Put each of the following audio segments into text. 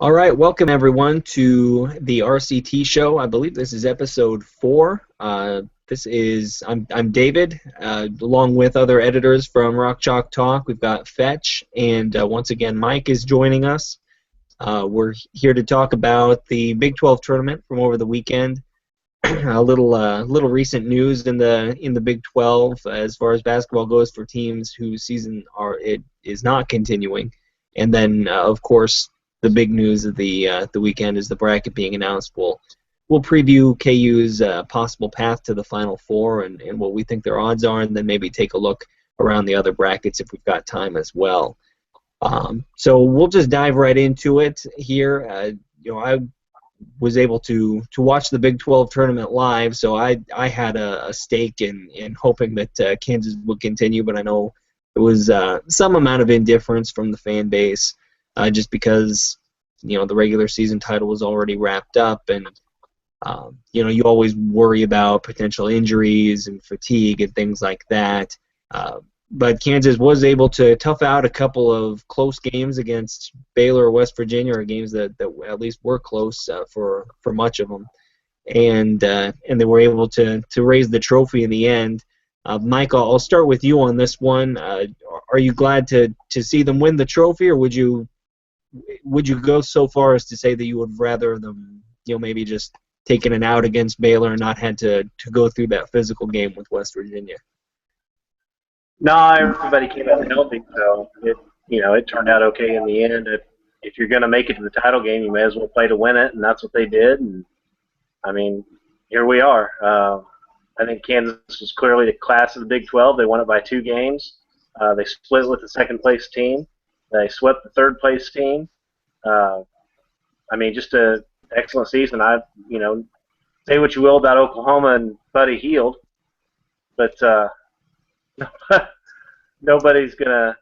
All right, welcome everyone to the RCT Show. I believe this is episode 4. I'm David, along with other editors from Rock Chalk Talk. We've got Fetch, and once again Mike is joining us. We're here to talk about the Big 12 tournament from over the weekend. A little recent news in the Big 12 as far as basketball goes for teams whose season is not continuing, and then of course. The big news of the weekend is the bracket being announced. We'll preview KU's possible path to the Final Four and what we think their odds are, and then maybe take a look around the other brackets if we've got time as well. So we'll just dive right into it here. I was able to watch the Big 12 tournament live, so I had a stake in hoping that Kansas would continue, but I know there was some amount of indifference from the fan base. Just because, the regular season title was already wrapped up, and, you always worry about potential injuries and fatigue and things like that. But Kansas was able to tough out a couple of close games against Baylor or West Virginia, or games that at least were close for much of them. And they were able to raise the trophy in the end. Mike, I'll start with you on this one. Are you glad to see them win the trophy, or would you go so far as to say that you would rather them, maybe just taken an out against Baylor and not had to go through that physical game with West Virginia? No, everybody came out healthy, so it turned out okay in the end. If you're going to make it to the title game, you may as well play to win it, and that's what they did. And I mean, here we are. I think Kansas was clearly the class of the Big 12. They won it by 2 games. They split with the second-place team. They swept the third-place team. Just an excellent season. Say what you will about Oklahoma and Buddy Hield, but nobody's going to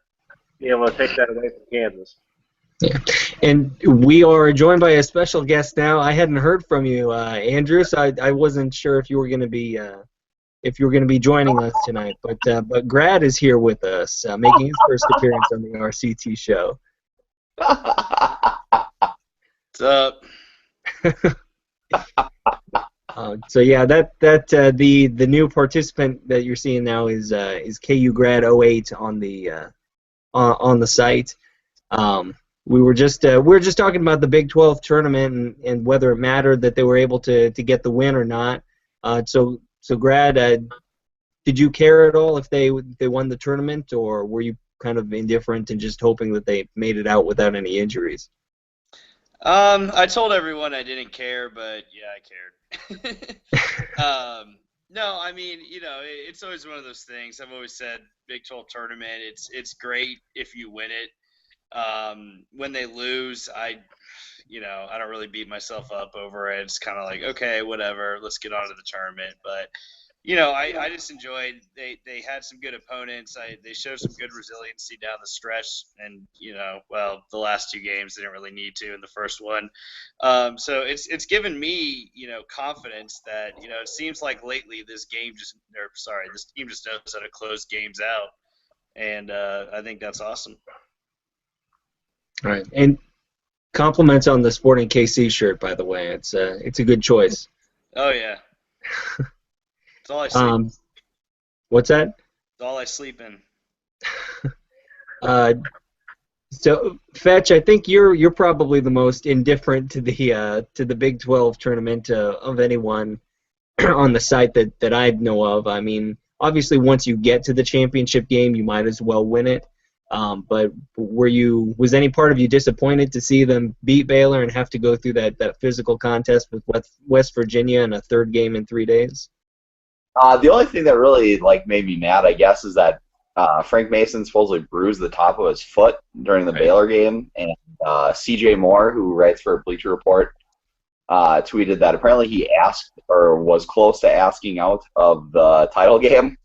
be able to take that away from Kansas. Yeah. And we are joined by a special guest now. I hadn't heard from you, Andrew, so I wasn't sure if you were going to be joining us tonight, but Grad is here with us, making his first appearance on the RCT Show. What's up? So yeah, the new participant that you're seeing now is KU Grad 08 on the site. We were just talking about the Big 12 tournament and whether it mattered that they were able to get the win or not. So Grad, did you care at all if they won the tournament, or were you kind of indifferent and just hoping that they made it out without any injuries? I told everyone I didn't care, but yeah, I cared. No, it's always one of those things. I've always said Big 12 tournament, it's great if you win it. When they lose, I don't really beat myself up over it. It's kind of like, okay, whatever, let's get on to the tournament. But, I just enjoyed, they had some good opponents. They showed some good resiliency down the stretch. And, the last 2 games, they didn't really need to in the first one. So it's given me, confidence that, it seems like lately this team just knows how to close games out. And I think that's awesome. All right. And compliments on the Sporting KC shirt, by the way. It's a good choice. Oh yeah. It's all I sleep. What's that? It's all I sleep in. So Fetch, I think you're probably the most indifferent to the Big 12 tournament of anyone on the site that I know of. I mean, obviously once you get to the championship game, you might as well win it. But was any part of you disappointed to see them beat Baylor and have to go through that physical contest with West Virginia in a third game in 3 days? The only thing that really made me mad, I guess, is that Frank Mason supposedly bruised the top of his foot during the Baylor game, and C.J. Moore, who writes for Bleacher Report, tweeted that apparently he asked or was close to asking out of the title game.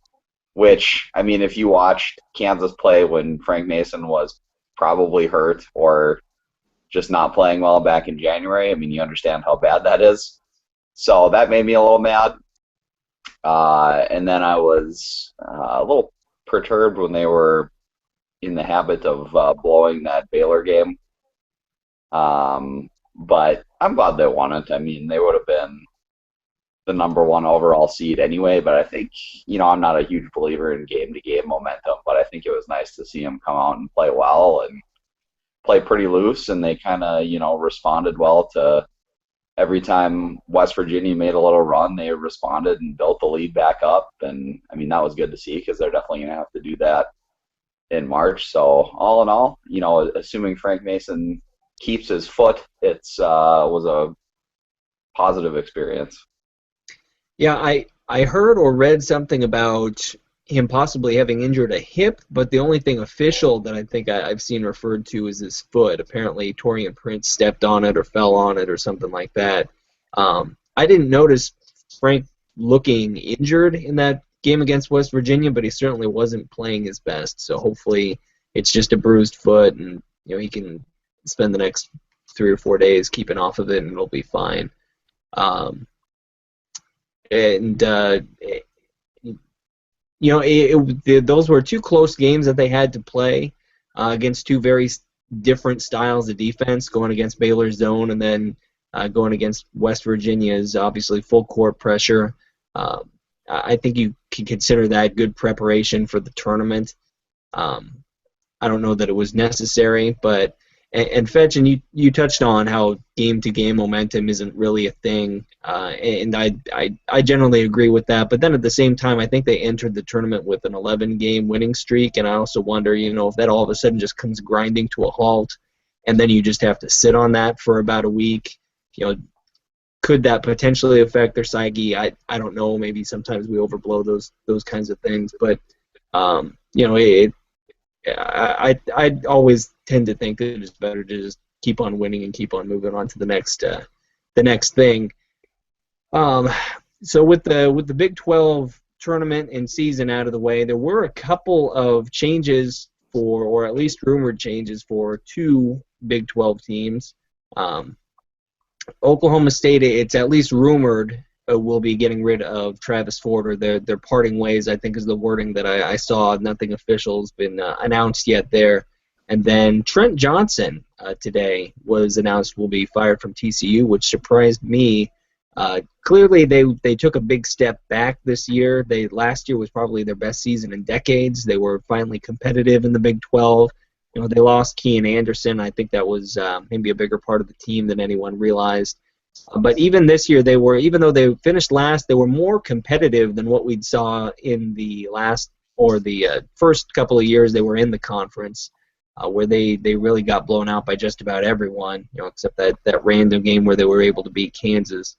Which, I mean, if you watched Kansas play when Frank Mason was probably hurt or just not playing well back in January, I mean, you understand how bad that is. So that made me a little mad. And then I was a little perturbed when they were in the habit of blowing that Baylor game. But I'm glad they won it. I mean, they would have been the number one overall seed anyway, but I think, I'm not a huge believer in game-to-game momentum, but I think it was nice to see them come out and play well and play pretty loose, and they kind of, responded well to every time West Virginia made a little run, they responded and built the lead back up, and, I mean, that was good to see because they're definitely going to have to do that in March. So all in all, assuming Frank Mason keeps his foot, it's was a positive experience. Yeah, I heard or read something about him possibly having injured a hip, but the only thing official that I think I've seen referred to is his foot. Apparently, Torian Prince stepped on it or fell on it or something like that. I didn't notice Frank looking injured in that game against West Virginia, but he certainly wasn't playing his best. So hopefully, it's just a bruised foot, and he can spend the next 3 or 4 days keeping off of it, and it'll be fine. Those were 2 close games that they had to play against 2 very different styles of defense, going against Baylor's zone and then going against West Virginia's obviously full court pressure. I think you can consider that good preparation for the tournament. I don't know that it was necessary, but and Fetch, and you touched on how game-to-game momentum isn't really a thing, and I generally agree with that. But then at the same time, I think they entered the tournament with an 11-game winning streak, and I also wonder, if that all of a sudden just comes grinding to a halt, and then you just have to sit on that for about a week. Could that potentially affect their psyche? I don't know. Maybe sometimes we overblow those kinds of things, but I always tend to think that it's better to just keep on winning and keep on moving on to the next thing. So with the Big 12 tournament and season out of the way, there were a couple of changes or at least rumored changes for 2 Big 12 teams. Oklahoma State, it's at least rumored, will be getting rid of Travis Ford, or their parting ways, I think is the wording that I saw. Nothing official has been announced yet there. And then Trent Johnson today was announced will be fired from TCU, which surprised me. Clearly, they took a big step back this year. Last year was probably their best season in decades. They were finally competitive in the Big 12. They lost Kean Anderson. I think that was maybe a bigger part of the team than anyone realized. But even this year, even though they finished last, they were more competitive than what we'd saw in the last or the first couple of years they were in the conference, where they really got blown out by just about everyone, except that random game where they were able to beat Kansas.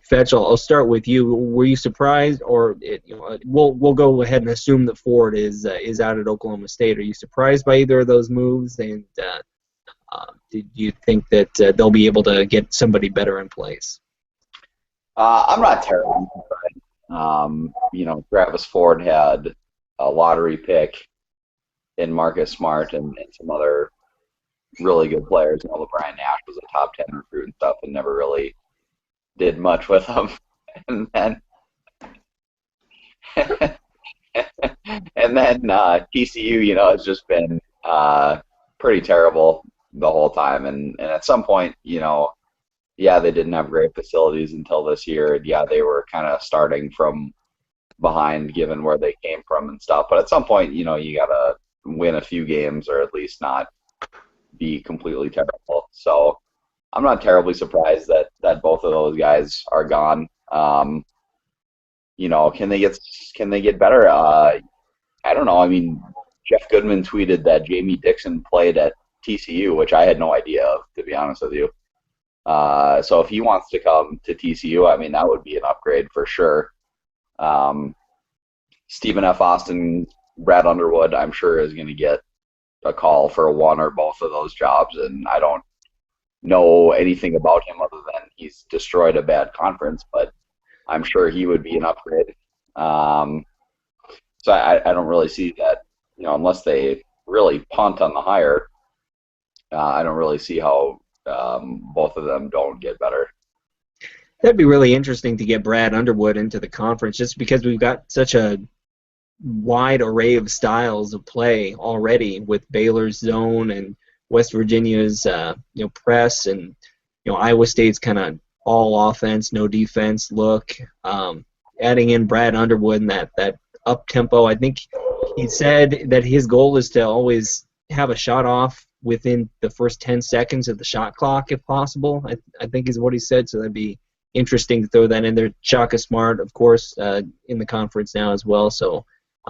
Fetch, I'll start with you. Were you surprised, or we'll go ahead and assume that Ford is out at Oklahoma State? Are you surprised by either of those moves? And did you think that they'll be able to get somebody better in place? I'm not terribly surprised. Travis Ford had a lottery pick in Marcus Smart and some other really good players. Brian Nash was a top 10 recruit and stuff, and never really did much with them. And then TCU, has just been pretty terrible the whole time. And at some point, they didn't have great facilities until this year. And they were kind of starting from behind given where they came from and stuff. But at some point, you got to win a few games or at least not be completely terrible. So I'm not terribly surprised that both of those guys are gone. Can they get better? I don't know. I mean, Jeff Goodman tweeted that Jamie Dixon played at TCU, which I had no idea of, to be honest with you. So if he wants to come to TCU, I mean, that would be an upgrade for sure. Stephen F. Austin, Brad Underwood, I'm sure is going to get a call for one or both of those jobs, and I don't know anything about him other than he's destroyed a bad conference, but I'm sure he would be an upgrade. So I don't really see that, unless they really punt on the hire, I don't really see how both of them don't get better. That'd be really interesting to get Brad Underwood into the conference, just because we've got such a wide array of styles of play already with Baylor's zone and West Virginia's press, and Iowa State's kind of all offense, no defense look. Adding in Brad Underwood and that up tempo, I think he said that his goal is to always have a shot off within the first 10 seconds of the shot clock, if possible. I think is what he said. So that'd be interesting to throw that in there. Shaka Smart, of course, in the conference now as well. So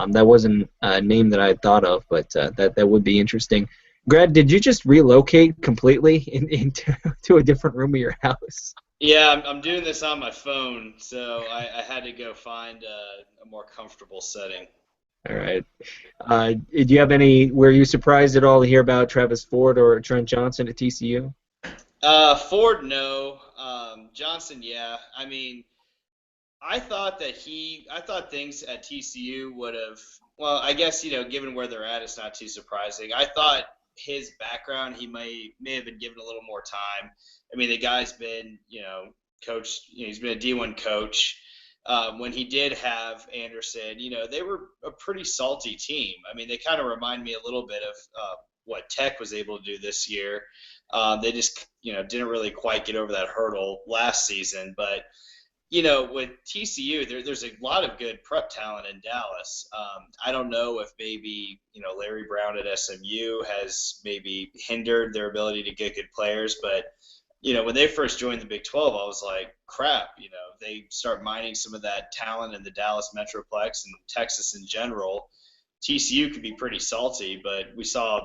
that wasn't a name that I had thought of, but that would be interesting. Grad, did you just relocate completely into a different room of your house? Yeah, I'm doing this on my phone, so I had to go find a more comfortable setting. All right. Did you have were you surprised at all to hear about Travis Ford or Trent Johnson at TCU? Ford, no. Johnson, yeah. I mean, I thought things at TCU would have, well, I guess, given where they're at, it's not too surprising. I thought his background, he may have been given a little more time. I mean, the guy's been, coached, he's been a D1 coach. When he did have Anderson, they were a pretty salty team. I mean, they kind of remind me a little bit of what Tech was able to do this year. They just, didn't really quite get over that hurdle last season. But, with TCU, there's a lot of good prep talent in Dallas. I don't know if maybe, Larry Brown at SMU has maybe hindered their ability to get good players, but when they first joined the Big 12, I was like, crap, they start mining some of that talent in the Dallas Metroplex and Texas in general. TCU could be pretty salty, but we saw,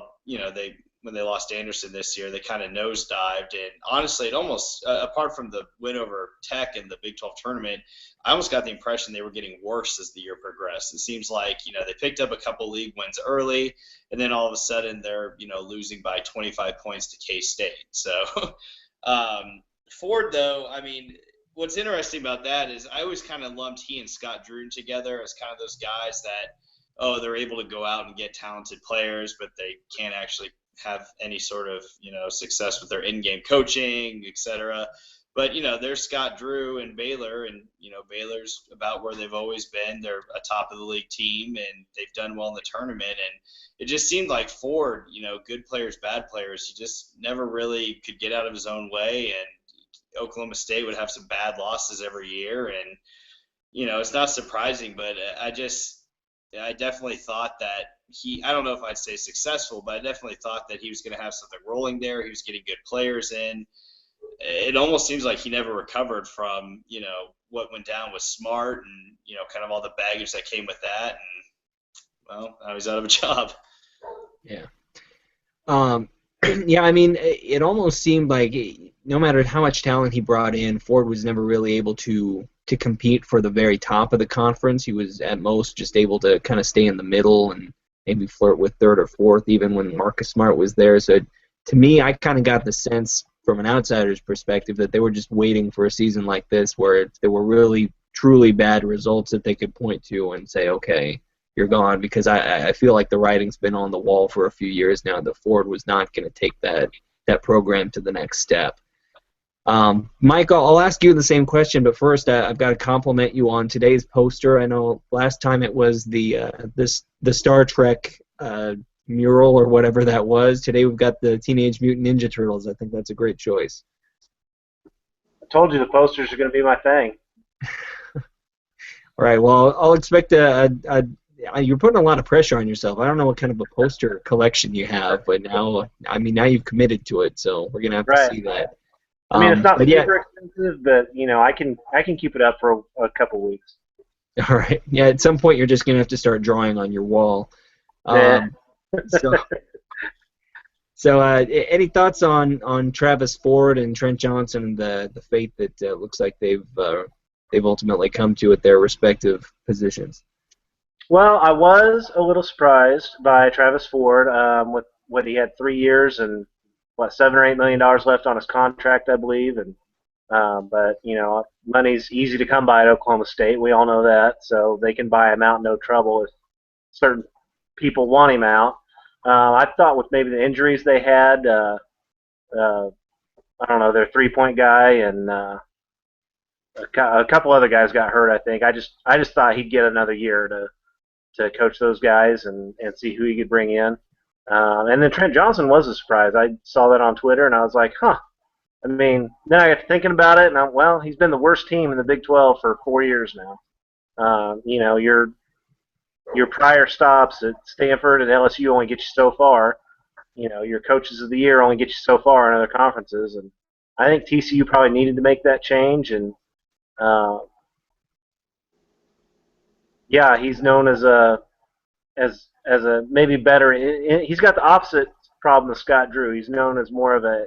when they lost Anderson this year, they kind of nosedived. And honestly, it almost, apart from the win over Tech in the Big 12 tournament, I almost got the impression they were getting worse as the year progressed. It seems like, they picked up a couple league wins early, and then all of a sudden they're, losing by 25 points to K-State. So Ford, though, I mean, what's interesting about that is I always kind of lumped he and Scott Drew together as kind of those guys that, they're able to go out and get talented players, but they can't actually have any sort of, success with their in-game coaching, et cetera. But, there's Scott Drew and Baylor, and, Baylor's about where they've always been. They're a top-of-the-league team, and they've done well in the tournament. And it just seemed like Ford, good players, bad players, he just never really could get out of his own way. And Oklahoma State would have some bad losses every year. And, it's not surprising, but I definitely thought that I don't know if I'd say successful, but I definitely thought that he was going to have something rolling there. He was getting good players in. It almost seems like he never recovered from, what went down with Smart and, kind of all the baggage that came with that. And, well, now he's out of a job. Yeah. Yeah, I mean, it almost seemed like no matter how much talent he brought in, Ford was never really able to compete for the very top of the conference. He was at most just able to kind of stay in the middle and maybe flirt with third or fourth, even when Marcus Smart was there. So to me, I kind of got the sense from an outsider's perspective that they were just waiting for a season like this where there were really, truly bad results that they could point to and say, okay, you're gone, because I feel like the writing's been on the wall for a few years now that Ford was not going to take that program to the next step. Mike, I'll ask you the same question, but first I've got to compliment you on today's poster. I know last time it was the Star Trek mural or whatever that was. Today we've got the Teenage Mutant Ninja Turtles. I think that's a great choice. I told you the posters are going to be my thing. All right, well, I'll expect you're putting a lot of pressure on yourself. I don't know what kind of a poster collection you have, but now you've committed to it, so we're going to have to see that. I mean, it's not super expensive, but I can keep it up for a couple weeks. All right. Yeah, at some point you're just gonna have to start drawing on your wall. So, any thoughts on Travis Ford and Trent Johnson and the fate that looks like they've ultimately come to at their respective positions? Well, I was a little surprised by Travis Ford with what he had 3 years and $7 or $8 million left on his contract, I believe, and but money's easy to come by at Oklahoma State. We all know that, so they can buy him out no trouble if certain people want him out. I thought with maybe the injuries they had, I don't know, their 3-point guy and a couple other guys got hurt. I think I just thought he'd get another year to coach those guys and see who he could bring in. And then Trent Johnson was a surprise. I saw that on Twitter, and I was like, huh. I mean, then I got to thinking about it, and well, he's been the worst team in the Big 12 for 4 years now. You know, your prior stops at Stanford and LSU only get you so far. You know, your coaches of the year only get you so far in other conferences, and I think TCU probably needed to make that change. And yeah, he's known as a maybe better. He's got the opposite problem of Scott Drew. He's known as more of a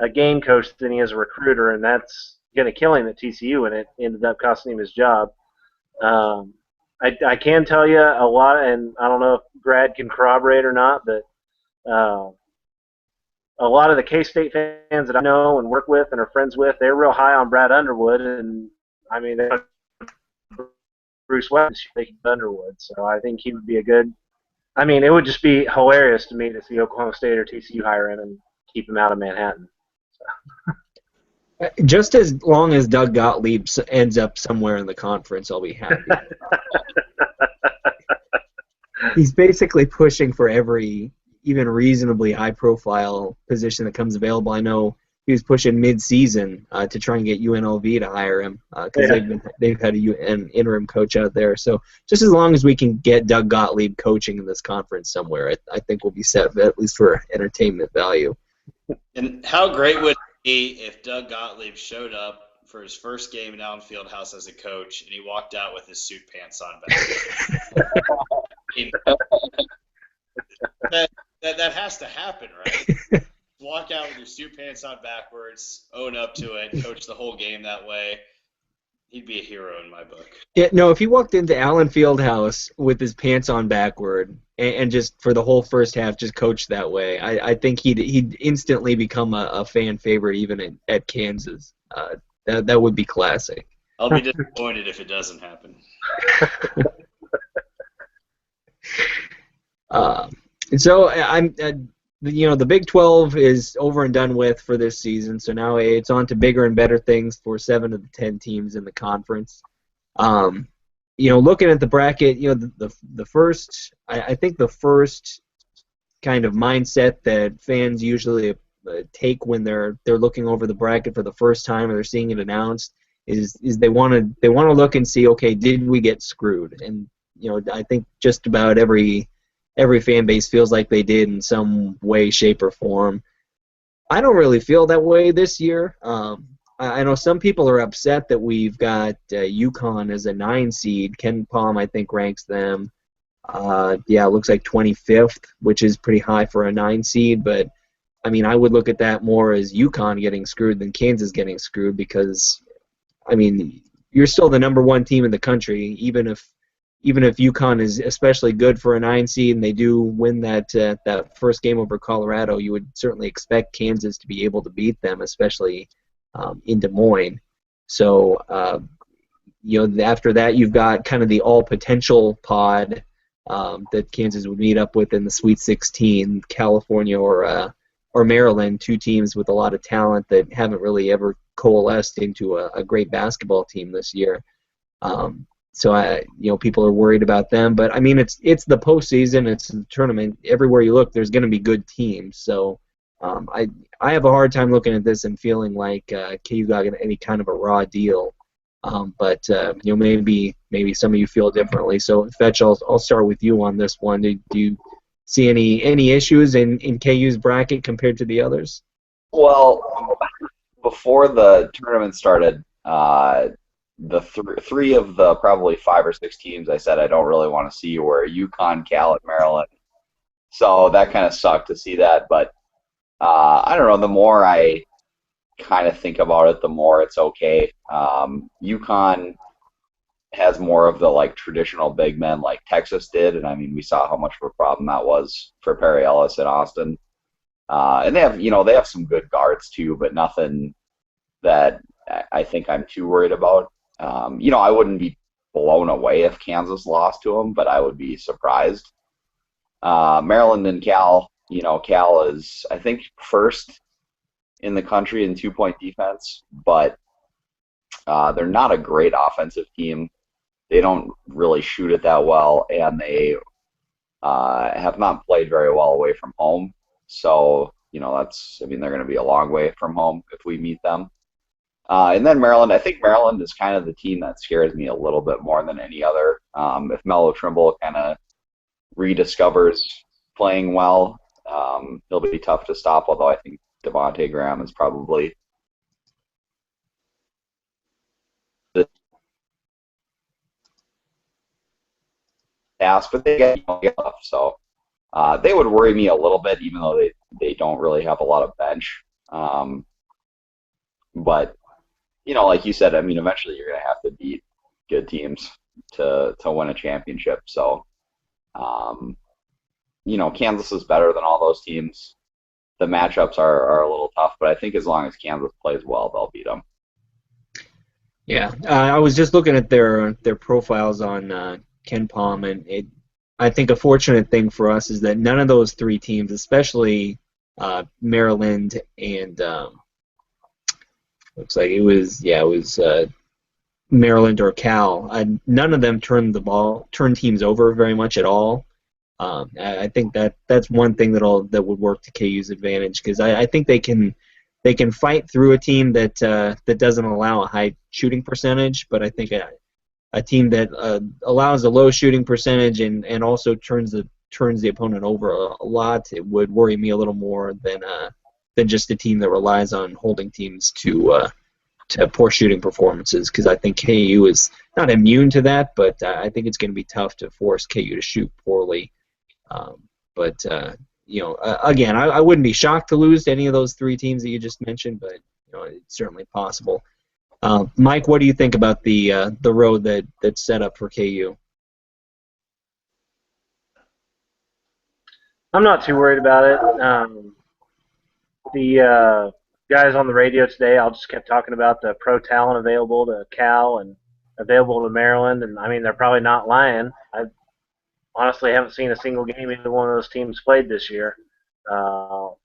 game coach than he is a recruiter, and that's going to kill him at TCU, and it ended up costing him his job. I can tell you a lot, and I don't know if Grad can corroborate or not, but a lot of the K-State fans that I know and work with and are friends with, they're real high on Brad Underwood, and I mean, Bruce West, Underwood, so I think he would be a good. I mean, it would just be hilarious to me to see Oklahoma State or TCU hire him and keep him out of Manhattan. So. Just as long as Doug Gottlieb ends up somewhere in the conference, I'll be happy. He's basically pushing for every even reasonably high-profile position that comes available. I know he was pushing mid-season to try and get UNLV to hire him because they've had an interim coach out there. So just as long as we can get Doug Gottlieb coaching in this conference somewhere, I think we'll be set, at least for entertainment value. And how great would it be if Doug Gottlieb showed up for his first game in Allen Fieldhouse as a coach, and he walked out with his suit pants on back? That has to happen, right? Walk out with your suit pants on backwards, own up to it, coach the whole game that way. He'd be a hero in my book. Yeah, no, if he walked into Allen Fieldhouse with his pants on backward and just for the whole first half just coached that way, I think he'd instantly become a fan favorite even at Kansas. That would be classic. I'll be disappointed if it doesn't happen. And so the Big 12 is over and done with for this season. So now it's on to bigger and better things for 7 of the 10 teams in the conference. Looking at the bracket, the first, I think the first kind of mindset that fans usually take when they're looking over the bracket for the first time or they're seeing it announced is they want to look and see, okay, did we get screwed? And I think just about every fan base feels like they did in some way, shape, or form. I don't really feel that way this year. I know some people are upset that we've got UConn as a 9 seed. Ken Palm, I think, ranks them, it looks like 25th, which is pretty high for a 9 seed. But, I mean, I would look at that more as UConn getting screwed than Kansas getting screwed because, I mean, you're still the number 1 team in the country, even if UConn is especially good for a 9 seed and they do win that first game over Colorado, you would certainly expect Kansas to be able to beat them, especially in Des Moines. So, after that, you've got kind of the all-potential pod that Kansas would meet up with in the Sweet 16, California or Maryland, 2 teams with a lot of talent that haven't really ever coalesced into a great basketball team this year. So people are worried about them, but I mean it's the postseason, it's the tournament. Everywhere you look, there's going to be good teams. So I have a hard time looking at this and feeling like KU got any kind of a raw deal. But maybe some of you feel differently. So Fetch, I'll start with you on this one. Do you see any issues in KU's bracket compared to the others? Well, before the tournament started. The three of the probably 5 or 6 teams I said I don't really want to see were UConn, Cal, and Maryland. So that kind of sucked to see that. But I don't know. The more I kind of think about it, the more it's okay. UConn has more of the traditional big men like Texas did, and I mean we saw how much of a problem that was for Perry Ellis in Austin. And they have some good guards too, but nothing that I think I'm too worried about. I wouldn't be blown away if Kansas lost to them, but I would be surprised. Maryland and Cal, Cal is, I think, first in the country in 2-point defense, but they're not a great offensive team. They don't really shoot it that well, and they have not played very well away from home. So, they're going to be a long way from home if we meet them. And then Maryland, I think Maryland is kind of the team that scares me a little bit more than any other. If Melo Trimble kind of rediscovers playing well, he'll be tough to stop, although I think Devontae Graham is probably the task, but they get enough. So they would worry me a little bit, even though they don't really have a lot of bench. But, like you said, eventually you're going to have to beat good teams to win a championship. So, Kansas is better than all those teams. The matchups are a little tough, but I think as long as Kansas plays well, they'll beat them. Yeah, I was just looking at their profiles on Ken Palm, and I think a fortunate thing for us is that none of those three teams, especially Maryland and looks like it was Maryland or Cal, none of them turned teams over very much at all. I think that's one thing that would work to KU's advantage, because I think they can fight through a team that doesn't allow a high shooting percentage, but I think a team that allows a low shooting percentage and also turns the opponent over a lot, it would worry me a little more than just a team that relies on holding teams to poor shooting performances, because I think KU is not immune to that, but I think it's going to be tough to force KU to shoot poorly. Again, I wouldn't be shocked to lose to any of those three teams that you just mentioned, but it's certainly possible. Mike, what do you think about the road that's set up for KU? I'm not too worried about it. The guys on the radio today, I just kept talking about the pro talent available to Cal and available to Maryland, and they're probably not lying. I honestly haven't seen a single game either one of those teams played this year. So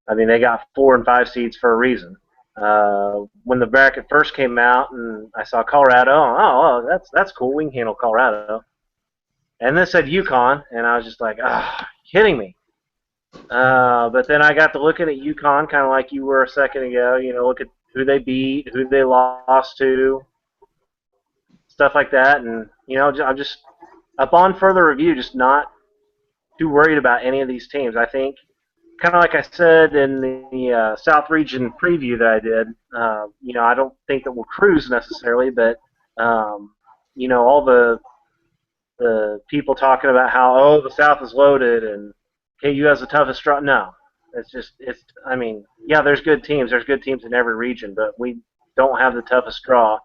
they got 4 and 5 seeds for a reason. When the bracket first came out and I saw Colorado, that's cool. We can handle Colorado. And then it said UConn, and I was just like, kidding me. But then I got to looking at UConn, kind of like you were a second ago. Look at who they beat, who they lost to, stuff like that. And I'm just upon further review, just not too worried about any of these teams. I think, kind of like I said in the South Region preview that I did, I don't think that we'll cruise necessarily, but all the people talking about how the South is loaded and KU has the toughest draw. No, there's good teams. There's good teams in every region, but we don't have the toughest draw.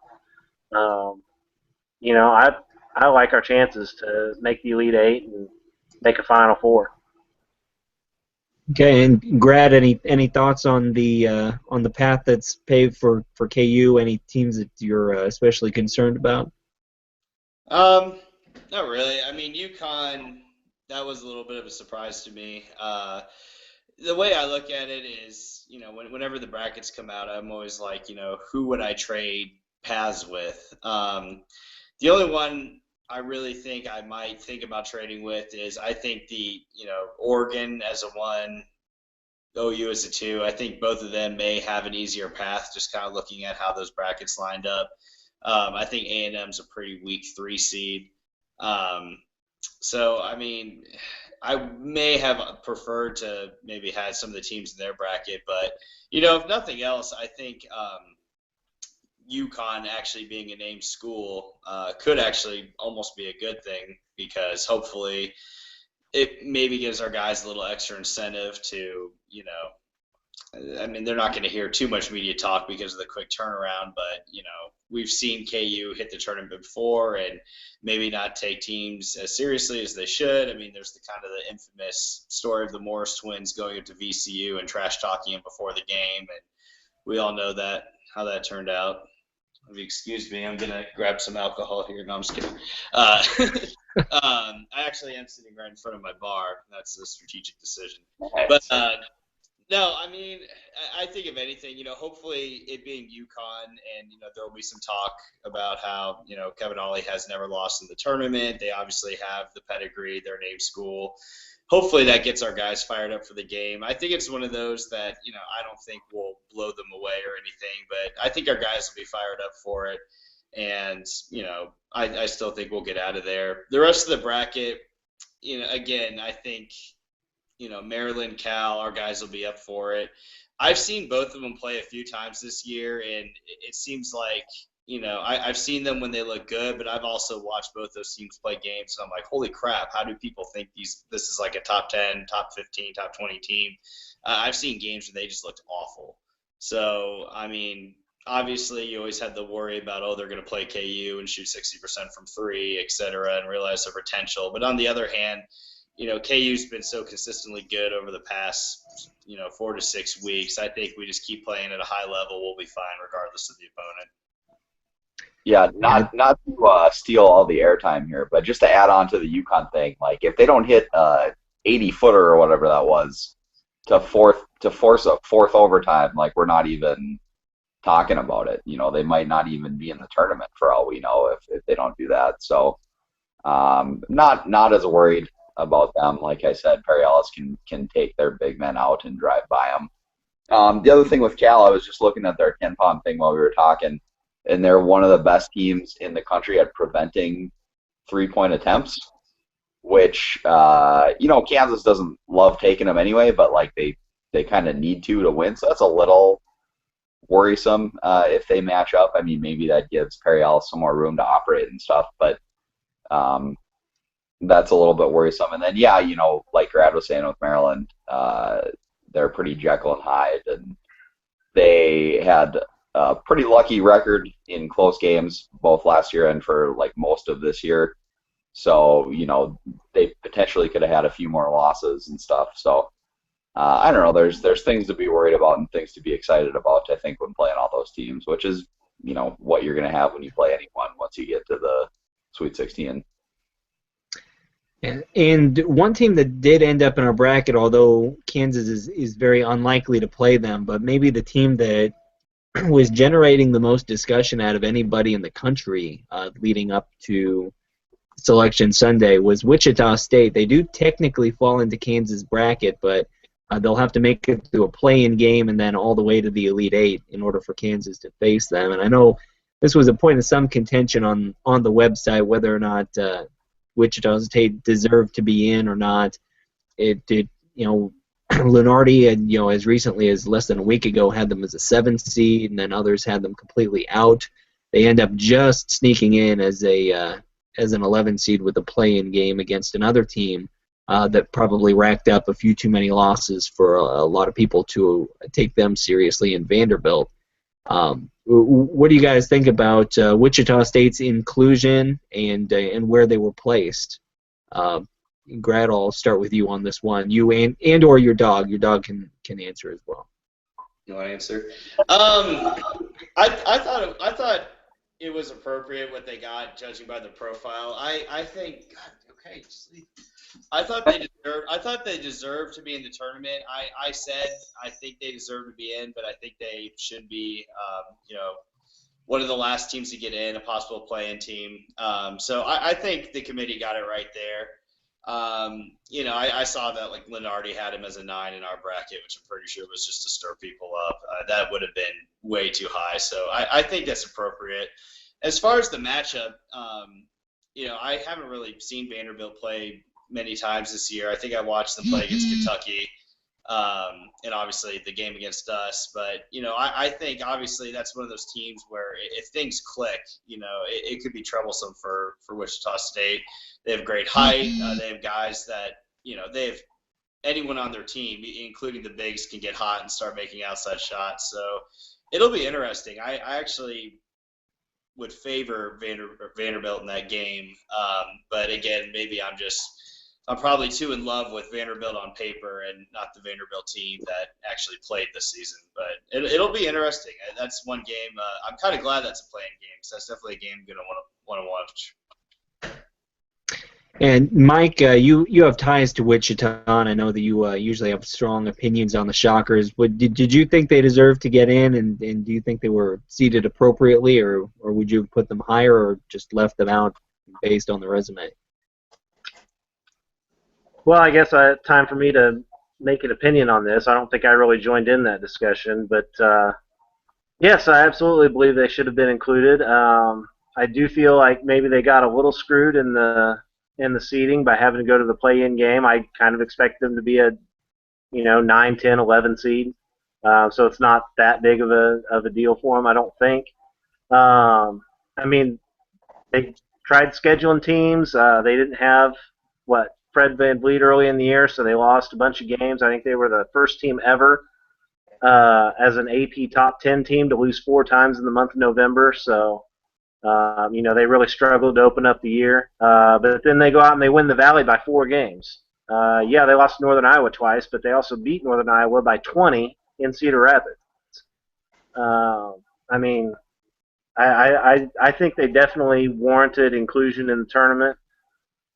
I like our chances to make the Elite Eight and make a Final Four. Okay, and Grad, any thoughts on the path that's paved for KU? Any teams that you're especially concerned about? Not really. UConn, that was a little bit of a surprise to me. The way I look at it is, whenever the brackets come out, I'm always like, who would I trade paths with? The only one I really think I might think about trading with is, I think Oregon as a 1, OU as a 2. I think both of them may have an easier path, just kind of looking at how those brackets lined up. I think A&M's a pretty weak 3 seed. I may have preferred to maybe had some of the teams in their bracket, but if nothing else, I think UConn actually being a named school could actually almost be a good thing, because hopefully it maybe gives our guys a little extra incentive to, they're not going to hear too much media talk because of the quick turnaround, but, we've seen KU hit the tournament before and maybe not take teams as seriously as they should. There's the infamous story of the Morris twins going up to VCU and trash talking them before the game, and we all know how that turned out. If you excuse me, I'm going to grab some alcohol here. No, I'm just kidding. I actually am sitting right in front of my bar. That's a strategic decision. But No, I mean, I think if anything, hopefully it being UConn, and there will be some talk about how Kevin Ollie has never lost in the tournament. They obviously have the pedigree, their name school. Hopefully that gets our guys fired up for the game. I think it's one of those that I don't think will blow them away or anything, but I think our guys will be fired up for it, and I still think we'll get out of there. The rest of the bracket, again, I think Maryland, Cal, our guys will be up for it. I've seen both of them play a few times this year, and it seems like, I've seen them when they look good, but I've also watched both those teams play games, and I'm like, holy crap, how do people think this is like a top 10, top 15, top 20 team? I've seen games where they just looked awful. So, I mean, obviously you always had the worry about, they're going to play KU and shoot 60% from three, et cetera, and realize their potential. But on the other hand, KU's been so consistently good over the past, 4 to 6 weeks. I think we just keep playing at a high level. We'll be fine regardless of the opponent. Yeah, not to steal all the airtime here, but just to add on to the UConn thing, like if they don't hit 80-footer or whatever that was to force a fourth overtime, like we're not even talking about it. They might not even be in the tournament for all we know if they don't do that. So not as worried about them. Like I said, Perry Ellis can take their big men out and drive by them. The other thing with Cal, I was just looking at their KenPom thing while we were talking, and they're one of the best teams in the country at preventing three-point attempts, which, Kansas doesn't love taking them anyway, but like they kind of need to win. So that's a little worrisome if they match up. I mean, maybe that gives Perry Ellis some more room to operate and stuff, but that's a little bit worrisome. And then, like Grad was saying with Maryland, they're pretty Jekyll and Hyde, and they had a pretty lucky record in close games both last year and for like most of this year. So, they potentially could have had a few more losses and stuff. So, I don't know. There's things to be worried about and things to be excited about, I think, when playing all those teams, which is, what you're going to have when you play anyone once you get to the Sweet 16. And one team that did end up in our bracket, although Kansas is very unlikely to play them, but maybe the team that was generating the most discussion out of anybody in the country leading up to Selection Sunday was Wichita State. They do technically fall into Kansas' bracket, but they'll have to make it through a play-in game and then all the way to the Elite Eight in order for Kansas to face them. And I know this was a point of some contention on the website whether or not Wichita State deserved to be in or not. It did, Lenardi had, as recently as less than a week ago had them as a 7 seed, and then others had them completely out. They end up just sneaking in as an 11 seed with a play-in game against another team that probably racked up a few too many losses for a lot of people to take them seriously in Vanderbilt. What do you guys think about Wichita State's inclusion and where they were placed? Grad, I'll start with you on this one. You and or your dog. Your dog can answer as well. You want to answer? I thought it was appropriate what they got, judging by the profile. I think. God, okay, just leave. I thought they deserved to be in the tournament. I said I think they deserve to be in, but I think they should be, one of the last teams to get in, a possible play-in team. So I think the committee got it right there. I saw that like Lenardi had him as a 9 in our bracket, which I'm pretty sure was just to stir people up. That would have been way too high. So I think that's appropriate. As far as the matchup, I haven't really seen Vanderbilt play many times this year. I think I watched them play against Kentucky, and obviously the game against us. But, I think obviously that's one of those teams where if things click, it could be troublesome for Wichita State. They have great height. They have guys that, they have anyone on their team, including the bigs, can get hot and start making outside shots. So it'll be interesting. I actually would favor Vanderbilt in that game. But again, maybe I'm probably too in love with Vanderbilt on paper and not the Vanderbilt team that actually played this season. But it'll be interesting. That's one game. I'm kind of glad that's a playing game, so that's definitely a game I'm going to want to watch. And Mike, you have ties to Wichita, and I know that you usually have strong opinions on the Shockers. But did you think they deserved to get in, and do you think they were seated appropriately, or would you have put them higher, or just left them out based on the resume? Well, I guess time for me to make an opinion on this. I don't think I really joined in that discussion, but yes, I absolutely believe they should have been included. I do feel like maybe they got a little screwed in the seeding by having to go to the play-in game. I kind of expect them to be a 9, 10, 11 seed, so it's not that big of a deal for them, I don't think. I mean, they tried scheduling teams. They didn't have Fred Van Vliet early in the year, so they lost a bunch of games. I think they were the first team ever as an AP top 10 team to lose 4 times in the month of November. So, they really struggled to open up the year. But then they go out and they win the Valley by 4 games. Yeah, they lost to Northern Iowa twice, but they also beat Northern Iowa by 20 in Cedar Rapids. I mean, I think they definitely warranted inclusion in the tournament.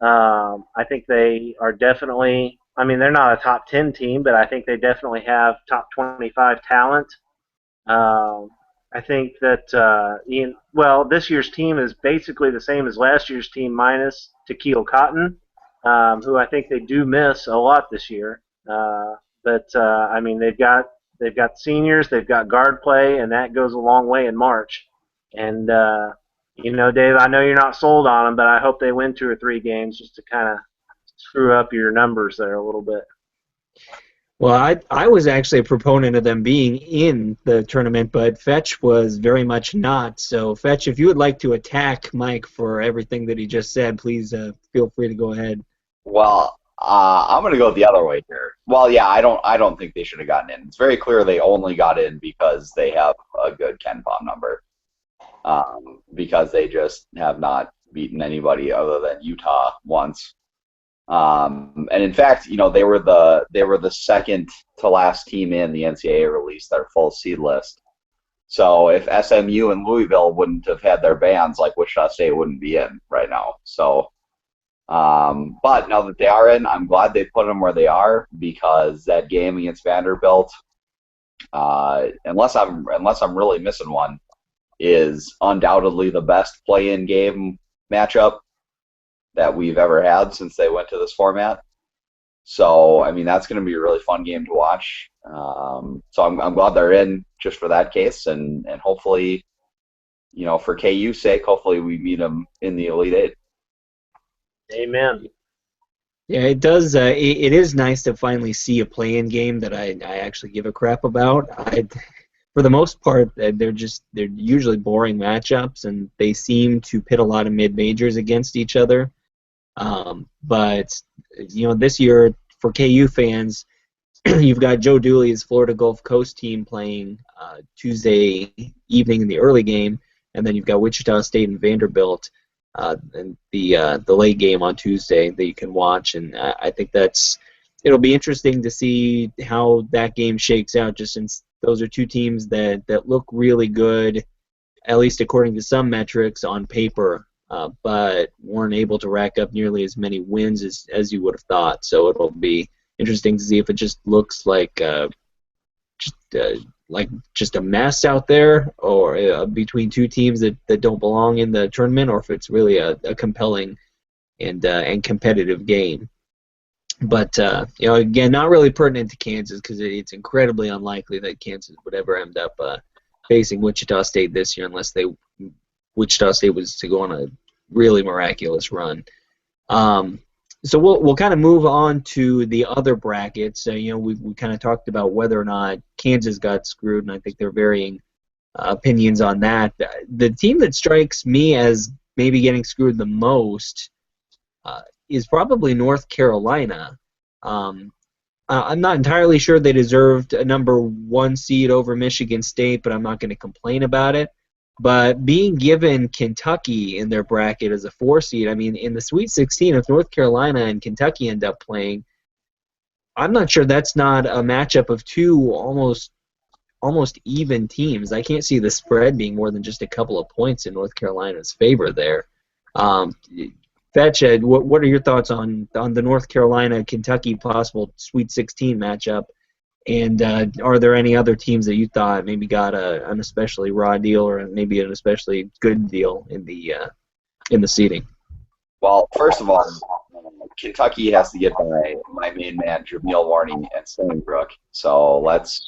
I think they are definitely, I mean, they're not a top 10 team, but I think they definitely have top 25 talent. I think that, this year's team is basically the same as last year's team minus Tequil Cotton, who I think they do miss a lot this year. I mean, they've got seniors, they've got guard play, and that goes a long way in March. And, Dave, I know you're not sold on them, but I hope they win 2 or 3 games just to kind of screw up your numbers there a little bit. Well, I was actually a proponent of them being in the tournament, but Fetch was very much not. So, Fetch, if you would like to attack Mike for everything that he just said, please feel free to go ahead. Well, I'm going to go the other way here. Well, yeah, I don't think they should have gotten in. It's very clear they only got in because they have a good Ken Pom number. Because they just have not beaten anybody other than Utah once. And in fact, they were the second to last team in. The NCAA released their full seed list. So if SMU and Louisville wouldn't have had their bans, like Wichita State wouldn't be in right now. So, but now that they are in, I'm glad they put them where they are, because that game against Vanderbilt, unless I'm really missing one, is undoubtedly the best play-in game matchup that we've ever had since they went to this format. So, I mean, that's going to be a really fun game to watch. So I'm glad they're in just for that case, and hopefully, for KU's sake, hopefully we meet them in the Elite Eight. Amen. Yeah, it does. It is nice to finally see a play-in game that I actually give a crap about. For the most part, they're usually boring matchups, and they seem to pit a lot of mid-majors against each other. But this year for KU fans, you've got Joe Dooley's Florida Gulf Coast team playing Tuesday evening in the early game, and then you've got Wichita State and Vanderbilt and the late game on Tuesday that you can watch. And I think it'll be interesting to see how that game shakes out, just since those are 2 teams that look really good, at least according to some metrics on paper, but weren't able to rack up nearly as many wins as you would have thought. So it'll be interesting to see if it just looks like just a mess out there, or between 2 teams that don't belong in the tournament, or if it's really a compelling and competitive game. But, again, not really pertinent to Kansas, because it's incredibly unlikely that Kansas would ever end up facing Wichita State this year, unless Wichita State was to go on a really miraculous run. So we'll kind of move on to the other brackets. We kind of talked about whether or not Kansas got screwed, and I think there are varying opinions on that. The team that strikes me as maybe getting screwed the most is probably North Carolina. I'm not entirely sure they deserved a number 1 seed over Michigan State, but I'm not going to complain about it. But being given Kentucky in their bracket as a 4 seed, I mean, in the Sweet 16, if North Carolina and Kentucky end up playing, I'm not sure that's not a matchup of 2 almost even teams. I can't see the spread being more than just a couple of points in North Carolina's favor there. Fetch, what are your thoughts on the North Carolina-Kentucky possible Sweet 16 matchup? And are there any other teams that you thought maybe got an especially raw deal or maybe an especially good deal in the seeding? Well, first of all, Kentucky has to get my main man, Jameel Warney and Stony Brook. So let's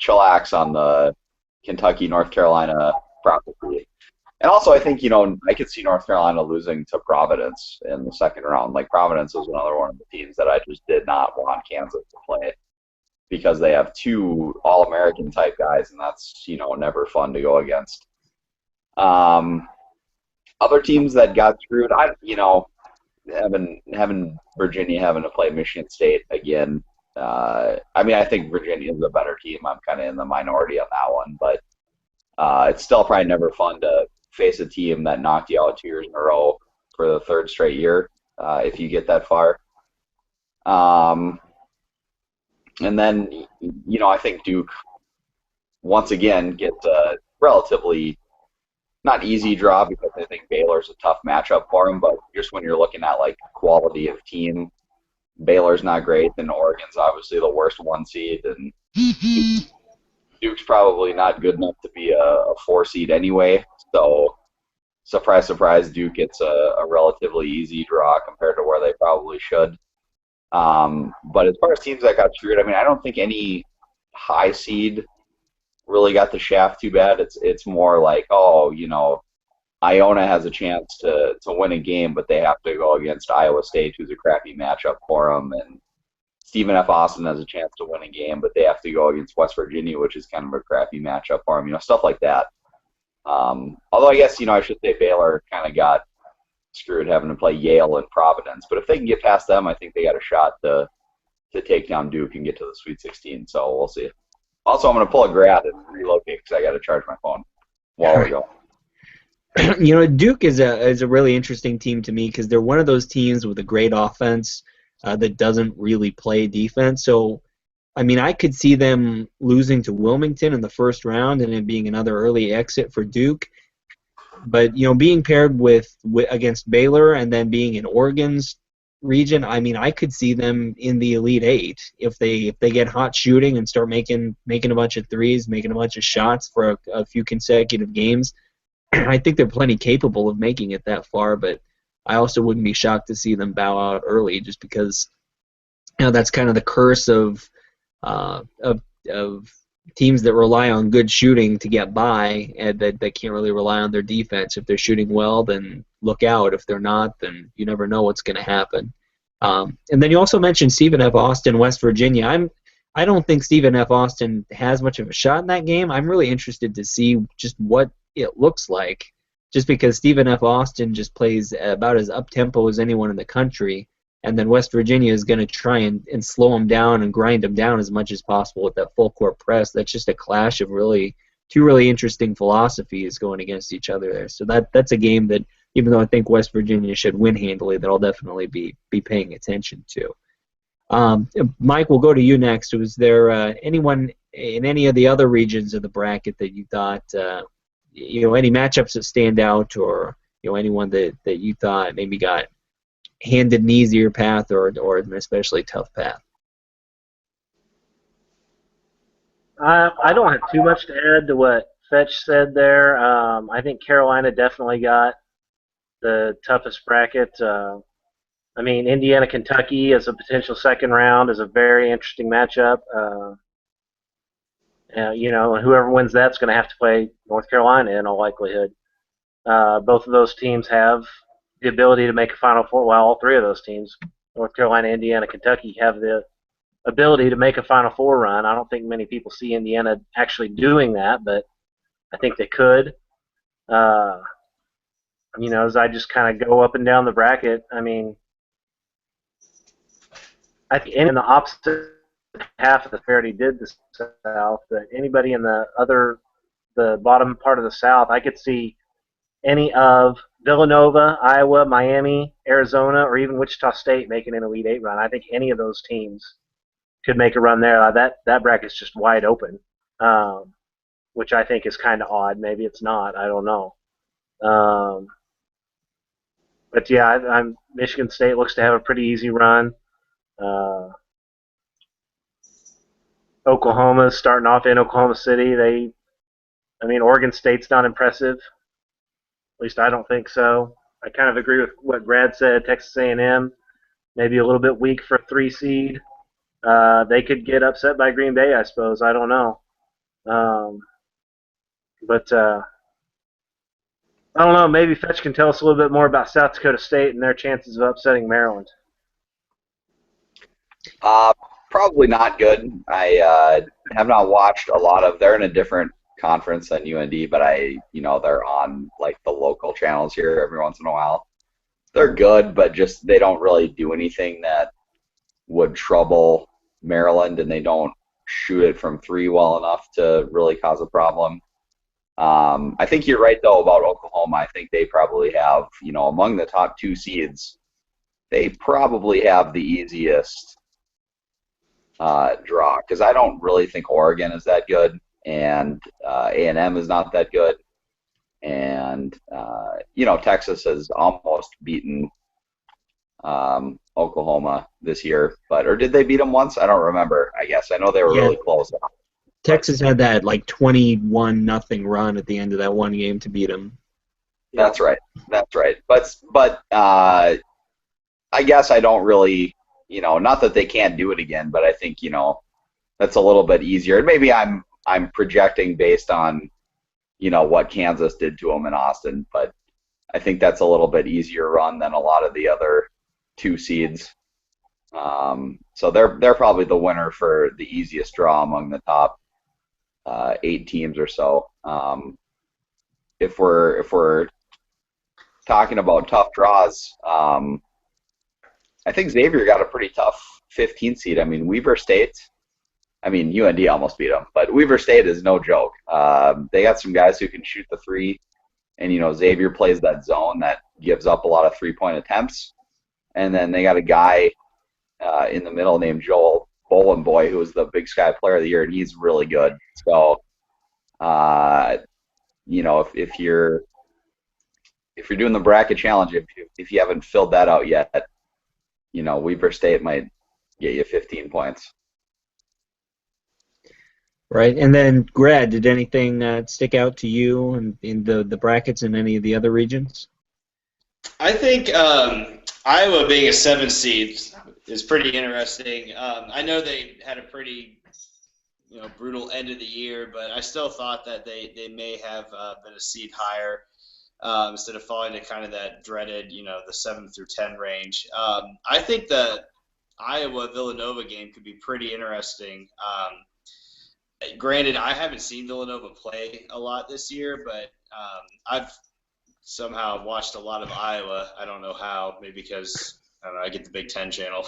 chillax on the Kentucky-North Carolina prophecy. And also, I think, I could see North Carolina losing to Providence in the second round. Like, Providence was another one of the teams that I just did not want Kansas to play because they have two All-American type guys, and that's, never fun to go against. Other teams that got screwed, having Virginia having to play Michigan State again. I think Virginia is a better team. I'm kind of in the minority on that one, but it's still probably never fun to face a team that knocked you out 2 years in a row for the third straight year, if you get that far. And then, I think Duke, once again, gets a relatively not easy draw because I think Baylor's a tough matchup for them, but just when you're looking at, like, quality of team, Baylor's not great, and Oregon's obviously the worst one seed, and Duke's probably not good enough to be a 4 seed anyway. So, surprise, surprise, Duke gets a relatively easy draw compared to where they probably should. But as far as teams that got screwed, I don't think any high seed really got the shaft too bad. It's more like, Iona has a chance to win a game, but they have to go against Iowa State, who's a crappy matchup for them, and Stephen F. Austin has a chance to win a game, but they have to go against West Virginia, which is kind of a crappy matchup for them, stuff like that. Although I guess, I should say Baylor kind of got screwed having to play Yale and Providence, but if they can get past them, I think they got a shot to take down Duke and get to the Sweet 16, so we'll see. Also, I'm going to pull a Grad and relocate because I got to charge my phone while we go. Duke is a really interesting team to me because they're one of those teams with a great offense that doesn't really play defense. So, I could see them losing to Wilmington in the first round and it being another early exit for Duke. But, being paired with against Baylor and then being in Oregon's region, I could see them in the Elite Eight if they get hot shooting and start making a bunch of threes, making a bunch of shots for a few consecutive games. I think they're plenty capable of making it that far, but I also wouldn't be shocked to see them bow out early just because that's kind of the curse of teams that rely on good shooting to get by and that can't really rely on their defense. If they're shooting well, then look out. If they're not, then you never know what's going to happen. And then you also mentioned Stephen F. Austin, West Virginia. I don't think Stephen F. Austin has much of a shot in that game. I'm really interested to see just what it looks like, just because Stephen F. Austin just plays about as up-tempo as anyone in the country, and then West Virginia is going to try and slow them down and grind them down as much as possible with that full-court press. That's just a clash of two really interesting philosophies going against each other there. So that's a game that, even though I think West Virginia should win handily, that I'll definitely be paying attention to. Mike, we'll go to you next. Was there anyone in any of the other regions of the bracket that you thought, any matchups that stand out, or anyone that you thought maybe got handed an easier path or an especially tough path? I don't have too much to add to what Fetch said there. I think Carolina definitely got the toughest bracket. Indiana, Kentucky as a potential second round is a very interesting matchup. And whoever wins that's going to have to play North Carolina in all likelihood. Both of those teams have the ability to make a Final Four. Well, all three of those teams, North Carolina, Indiana, Kentucky, have the ability to make a Final Four run. I don't think many people see Indiana actually doing that, but I think they could. As I just kind of go up and down the bracket, I think in the opposite half of the parity did the South, but anybody in the bottom part of the South, I could see any of Villanova, Iowa, Miami, Arizona, or even Wichita State making an Elite Eight run. I think any of those teams could make a run there. That bracket's just wide open, which I think is kind of odd. Maybe it's not. I don't know. But yeah, Michigan State looks to have a pretty easy run. Oklahoma's starting off in Oklahoma City. Oregon State's not impressive. At least I don't think so. I kind of agree with what Grad said. Texas A&M maybe a little bit weak for a 3 seed. They could get upset by Green Bay, I suppose. I don't know. But I don't know. Maybe Fetch can tell us a little bit more about South Dakota State and their chances of upsetting Maryland. Probably not good. I have not watched a lot of. They're in a different conference than UND, but they're on like the local channels here every once in a while. They're good, but just they don't really do anything that would trouble Maryland, and they don't shoot it from 3 well enough to really cause a problem. I think you're right, though, about Oklahoma. I think they probably have, among the top 2 seeds, they probably have the easiest draw, because I don't really think Oregon is that good, and A&M is not that good, and Texas has almost beaten Oklahoma this year, or did they beat them once? I don't remember. I guess I know they were really close. Texas had that like 21-0 run at the end of that one game to beat them. That's right. But I guess I don't really, not that they can't do it again, but I think that's a little bit easier. And maybe I'm projecting based on what Kansas did to them in Austin, but I think that's a little bit easier run than a lot of the other 2 seeds. So they're probably the winner for the easiest draw among the top 8 teams or so. If we're talking about tough draws, I think Xavier got a pretty tough 15 seed. Weaver State. UND almost beat them, but Weaver State is no joke. They got some guys who can shoot the 3, and Xavier plays that zone that gives up a lot of 3-point attempts. And then they got a guy in the middle named Joel Boy, who was the Big Sky Player of the Year, and he's really good. So, if you're doing the bracket challenge, if you haven't filled that out yet, Weaver State might get you 15 points. Right, and then Grad, did anything stick out to you in the brackets in any of the other regions? I think Iowa being a 7 seed is pretty interesting. I know they had a pretty brutal end of the year, but I still thought that they may have been a seed higher instead of falling to kind of that dreaded the 7 through 10 range. I think the Iowa-Villanova game could be pretty interesting. Granted, I haven't seen Villanova play a lot this year, but I've somehow watched a lot of Iowa. I don't know how, maybe because I get the Big Ten channel.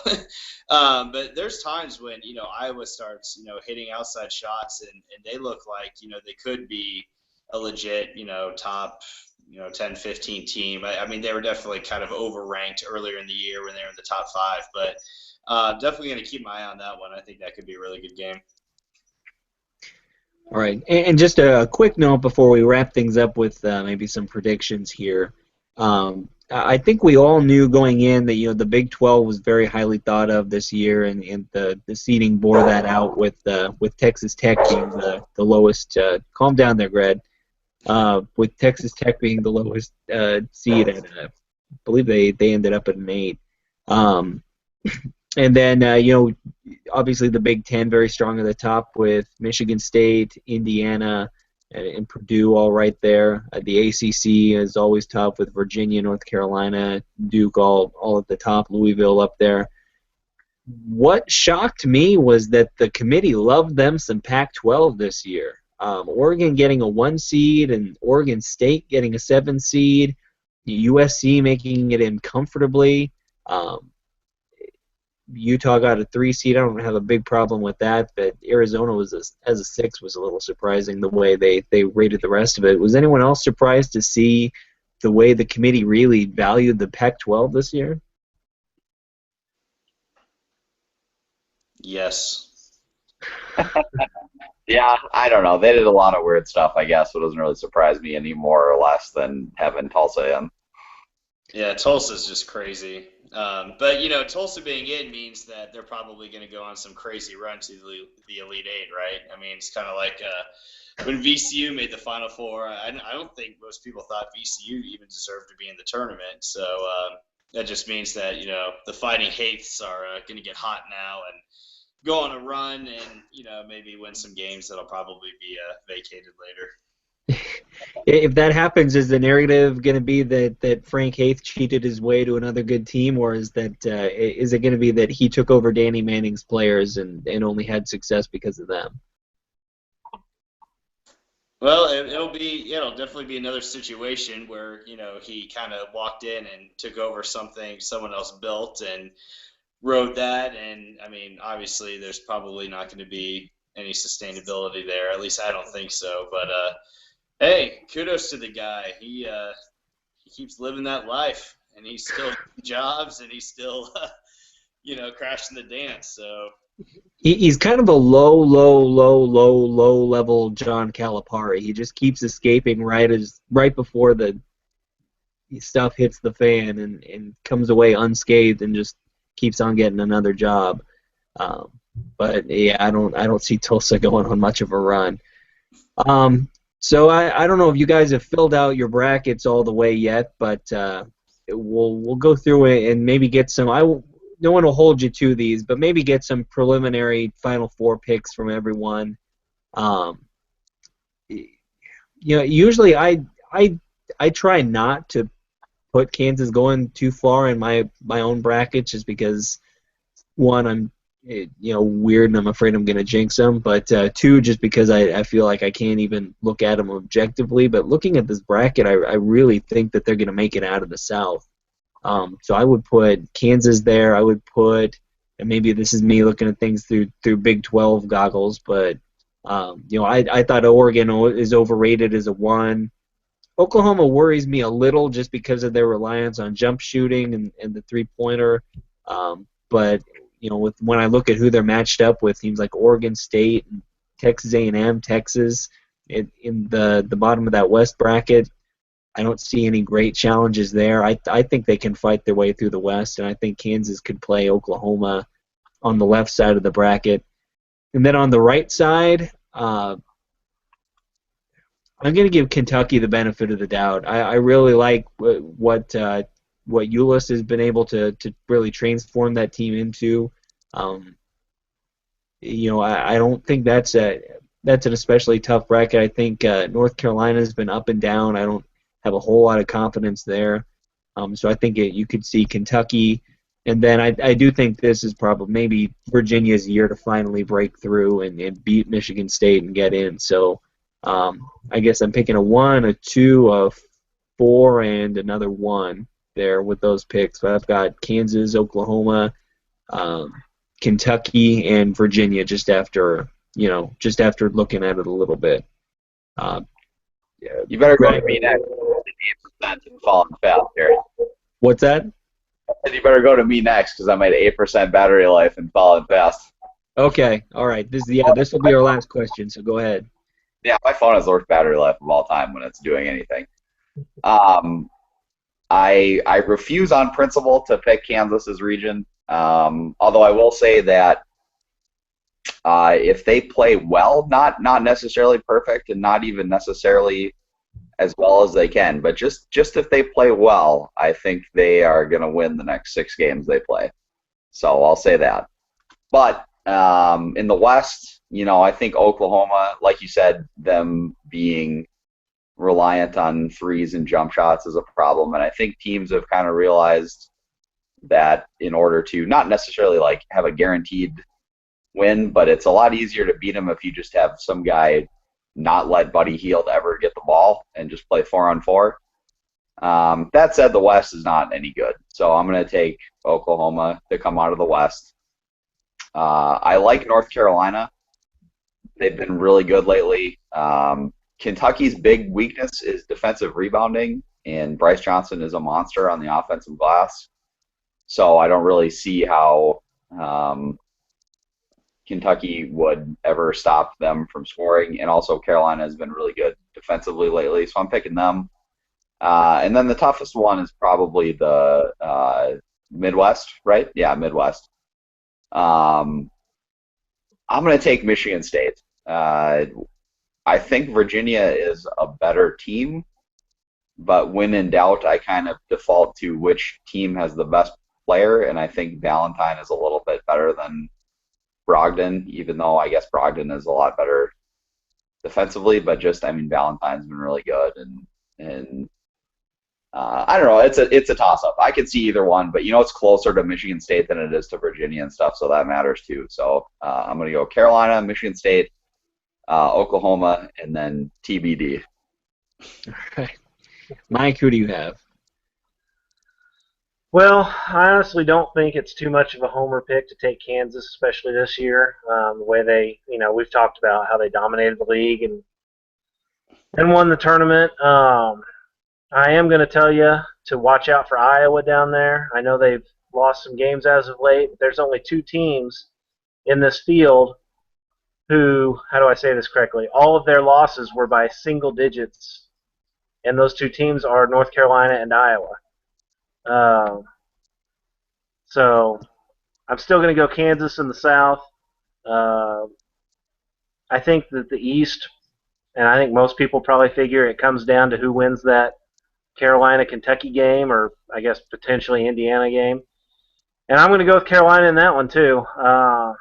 But there's times when Iowa starts hitting outside shots and they look like they could be a legit top 10, 15 team. They were definitely kind of overranked earlier in the year when they were in the top 5, but definitely going to keep my eye on that one. I think that could be a really good game. All right, and just a quick note before we wrap things up with maybe some predictions here. I think we all knew going in that the Big 12 was very highly thought of this year, and the seeding bore that out with Texas Tech being the lowest. Calm down there, Grad. With Texas Tech being the lowest seed, at, I believe they ended up at an 8. And then, obviously the Big Ten very strong at the top with Michigan State, Indiana, and Purdue all right there. The ACC is always tough with Virginia, North Carolina, Duke all at the top, Louisville up there. What shocked me was that the committee loved them some Pac-12 this year. Oregon getting a 1 seed and Oregon State getting a 7 seed, USC making it in comfortably. Utah got a 3 seed. I don't have a big problem with that, but Arizona was as a 6 was a little surprising the way they rated the rest of it. Was anyone else surprised to see the way the committee really valued the Pac-12 this year? Yes. Yeah, I don't know. They did a lot of weird stuff, I guess. It doesn't really surprise me any more or less than having Tulsa in. Yeah, Tulsa's just crazy. But Tulsa being in means that they're probably going to go on some crazy run to the Elite Eight, right? I mean, it's kind of like when VCU made the Final Four. I don't think most people thought VCU even deserved to be in the tournament. So that just means that the Fighting Haiths are going to get hot now and go on a run and maybe win some games that'll probably be vacated later. If that happens, is the narrative going to be that Frank Haith cheated his way to another good team, or is it going to be that he took over Danny Manning's players and only had success because of them? Well, it'll definitely be another situation where he kind of walked in and took over something someone else built and rode that, and I mean, obviously, there's probably not going to be any sustainability there. At least I don't think so. But hey, kudos to the guy. He keeps living that life, and he's still getting jobs, and he's still crashing the dance. So He's kind of a low level John Calipari. He just keeps escaping right before the stuff hits the fan and comes away unscathed and just keeps on getting another job. But yeah, I don't see Tulsa going on much of a run. So I don't know if you guys have filled out your brackets all the way yet, but we'll go through it and maybe get some. No one will hold you to these, but maybe get some preliminary Final Four picks from everyone. Usually I try not to put Kansas going too far in my own bracket, just because one, I'm weird and I'm afraid I'm going to jinx them, but two, just because I feel like I can't even look at them objectively. But looking at this bracket, I really think that they're going to make it out of the South. So I would put Kansas there. I would put, and maybe this is me looking at things through Big 12 goggles, but I thought Oregon is overrated as a 1. Oklahoma worries me a little just because of their reliance on jump shooting and the three-pointer. But when I look at who they're matched up with, teams like Oregon State, Texas A&M, Texas, in the bottom of that West bracket, I don't see any great challenges there. I think they can fight their way through the West, and I think Kansas could play Oklahoma on the left side of the bracket. And then on the right side, I'm going to give Kentucky the benefit of the doubt. I really like what Ulis has been able to really transform that team into. I don't think that's an especially tough bracket. I think North Carolina's been up and down. I don't have a whole lot of confidence there. So I think you could see Kentucky, and then I do think this is probably maybe Virginia's year to finally break through and beat Michigan State and get in. So I guess I'm picking a 1, a 2, a 4, and another 1 there with those picks. But I've got Kansas, Oklahoma, Kentucky, and Virginia just after looking at it a little bit. You better go to me next. 8% and falling fast here. What's that? You better go to me next because I'm at 8% battery life and falling fast. Okay, all right. This will be our last question. So go ahead. Yeah, my phone has the worst battery life of all time when it's doing anything. I refuse on principle to pick Kansas's region. Although I will say that if they play well, not necessarily perfect and not even necessarily as well as they can, but just if they play well, I think they are going to win the next 6 games they play. So I'll say that. But in the West, I think Oklahoma, like you said, them being reliant on threes and jump shots is a problem, and I think teams have kind of realized that in order to not necessarily like have a guaranteed win, but it's a lot easier to beat them if you just have some guy not let Buddy Hield ever get the ball and just play 4-on-4. That said, the West is not any good, so I'm going to take Oklahoma to come out of the West. I like North Carolina. They've been really good lately. Kentucky's big weakness is defensive rebounding, and Bryce Johnson is a monster on the offensive glass. So I don't really see how Kentucky would ever stop them from scoring. And also Carolina has been really good defensively lately, so I'm picking them. And then the toughest one is probably the Midwest, right? Yeah, Midwest. I'm going to take Michigan State. I think Virginia is a better team, but when in doubt, I kind of default to which team has the best player, and I think Valentine is a little bit better than Brogdon, even though I guess Brogdon is a lot better defensively, but just, I mean, Valentine's been really good, and I don't know, it's a toss-up. I could see either one, but it's closer to Michigan State than it is to Virginia and stuff, so that matters too. So I'm going to go Carolina, Michigan State, Oklahoma, and then TBD. All right. Mike, who do you have? Well, I honestly don't think it's too much of a homer pick to take Kansas, especially this year. The way they, we've talked about how they dominated the league and won the tournament. I am going to tell you to watch out for Iowa down there. I know they've lost some games as of late, but there's only two teams in this field who, how do I say this correctly, all of their losses were by single digits, and those two teams are North Carolina and Iowa. So I'm still going to go Kansas in the South. I think that the East, and I think most people probably figure it comes down to who wins that Carolina-Kentucky game, or I guess potentially Indiana game. And I'm going to go with Carolina in that one too. I